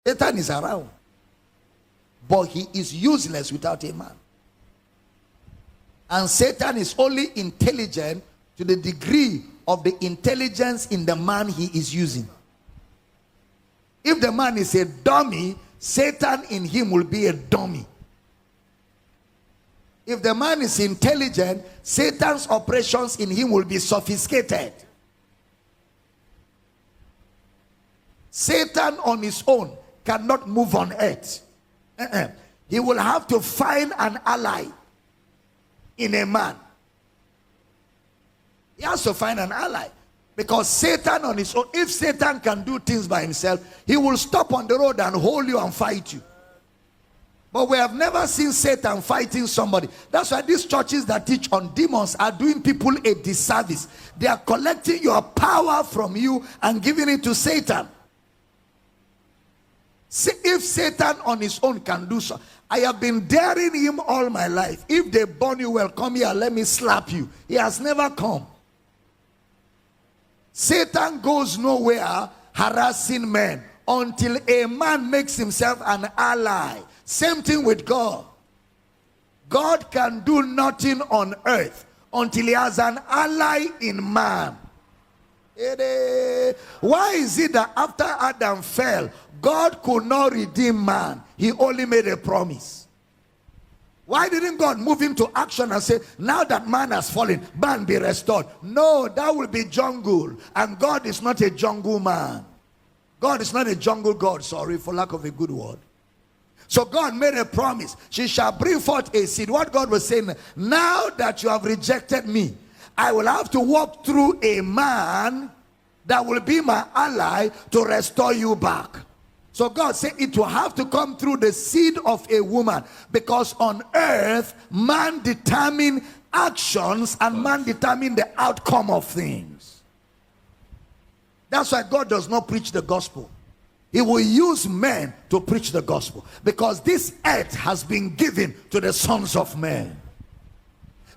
Satan is around, but he is useless without a man. And Satan is only intelligent to the degree of the intelligence in the man he is using. If the man is a dummy, Satan in him will be a dummy. If the man is intelligent, Satan's operations in him will be sophisticated. Satan on his own cannot move on earth. He will have to find an ally in a man. He has to find an ally. Because Satan on his own, if Satan can do things by himself, he will stop on the road and hold you and fight you. But we have never seen Satan fighting somebody. That's why these churches that teach on demons are doing people a disservice. They are collecting your power from you and giving it to Satan. See, if Satan on his own can do so, I have been daring him all my life. If they burn you, well, come here, let me slap you. He has never come. Satan goes nowhere harassing men until a man makes himself an ally. Same thing with God. God can do nothing on earth until he has an ally in man. Why is it that after Adam fell, God could not redeem man? He only made a promise. Why didn't God move him to action and say, now that man has fallen, man be restored? No, that will be jungle. And God is not a jungle man. God is not a jungle God, sorry, for lack of a good word. So God made a promise. She shall bring forth a seed. What God was saying, now that you have rejected me, I will have to walk through a man that will be my ally to restore you back. So God said it will have to come through the seed of a woman, because on earth man determines actions and man determines the outcome of things. That's why God does not preach the gospel. He will use men to preach the gospel, because this earth has been given to the sons of men.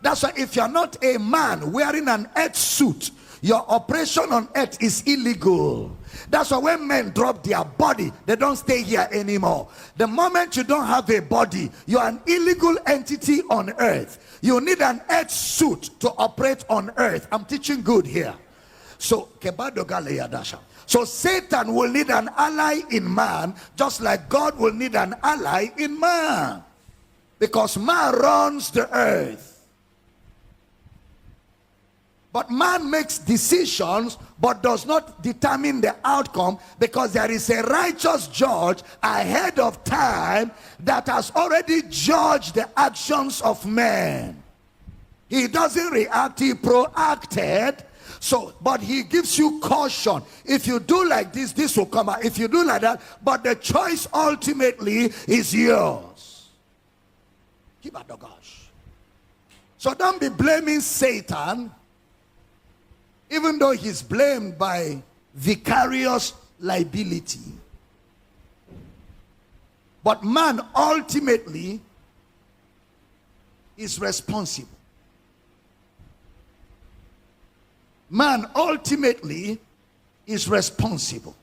That's why if you're not a man wearing an earth suit, your operation on earth is illegal. That's why when men drop their body, they don't stay here anymore. The moment you don't have a body, you're an illegal entity on earth. You need an earth suit to operate on earth. I'm teaching good here. So Satan will need an ally in man, just like God will need an ally in man, because man runs the earth. But man makes decisions but does not determine the outcome, because there is a righteous judge ahead of time that has already judged the actions of men. He doesn't react, he proacted. So, but he gives you caution. If you do like this, this will come out. If you do like that, but the choice ultimately is yours. Keep at the gosh. So don't be blaming Satan, even though he's blamed by vicarious liability. But man ultimately is responsible. Man ultimately is responsible.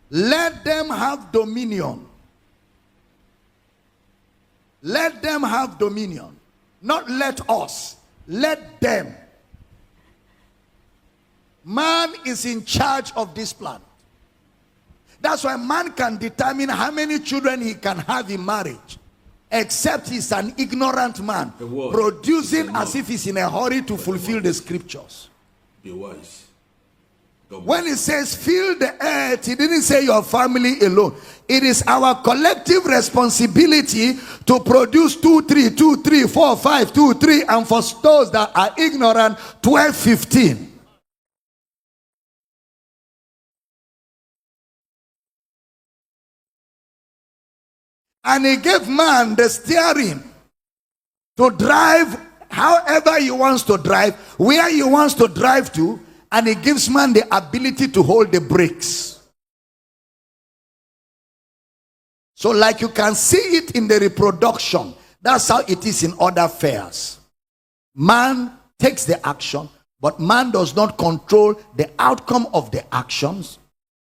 Let them have dominion. Let them have dominion. Not let us. Let them. Man is in charge of this planet. That's why man can determine how many children he can have in marriage. Except he's an ignorant man, producing as if he's in a hurry to fulfill the scriptures. Be wise. When he says fill the earth, he didn't say your family alone. It is our collective responsibility to produce 2, 3, 2, 3, 4, 5, 2, 3, and for those that are ignorant, 12, 15. And he gave man the steering to drive however he wants to drive, where he wants to drive to, and he gives man the ability to hold the brakes. So like you can see it in the reproduction, that's how it is in other affairs. Man takes the action, But man does not control the outcome of the actions.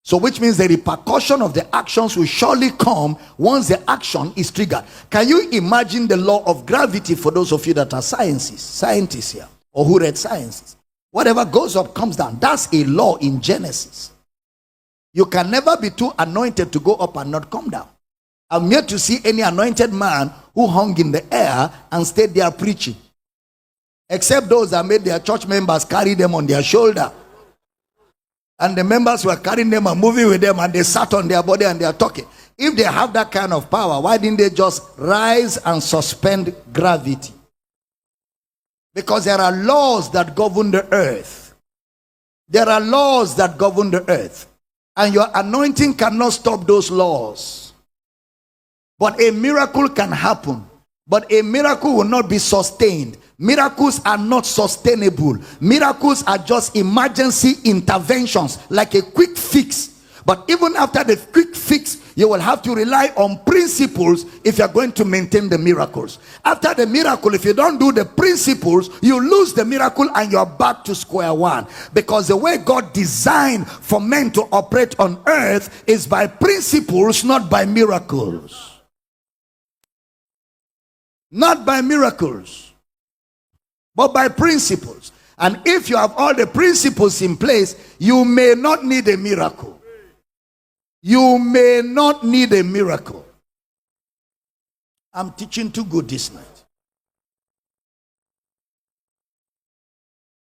So which means the repercussion of the actions will surely come once the action is triggered. Can you imagine the law of gravity for those of you that are scientists here, or who read sciences? Whatever goes up comes down. That's a law in Genesis. You can never be too anointed to go up and not come down. I'm yet to see any anointed man who hung in the air and stayed there preaching. Except those that made their church members carry them on their shoulder. And the members were carrying them and moving with them, and they sat on their body and they are talking. If they have that kind of power, why didn't they just rise and suspend gravity? Because there are laws that govern the earth. There are laws that govern the earth. And your anointing cannot stop those laws. But a miracle can happen. But a miracle will not be sustained. Miracles are not sustainable. Miracles are just emergency interventions, like a quick fix. But even after the quick fix, you will have to rely on principles if you're going to maintain the miracles. After the miracle, if you don't do the principles, you lose the miracle and you're back to square one. Because the way God designed for men to operate on earth is by principles, not by miracles. Not by miracles, but by principles. And if you have all the principles in place, you may not need a miracle. You may not need a miracle. I'm teaching too good this night.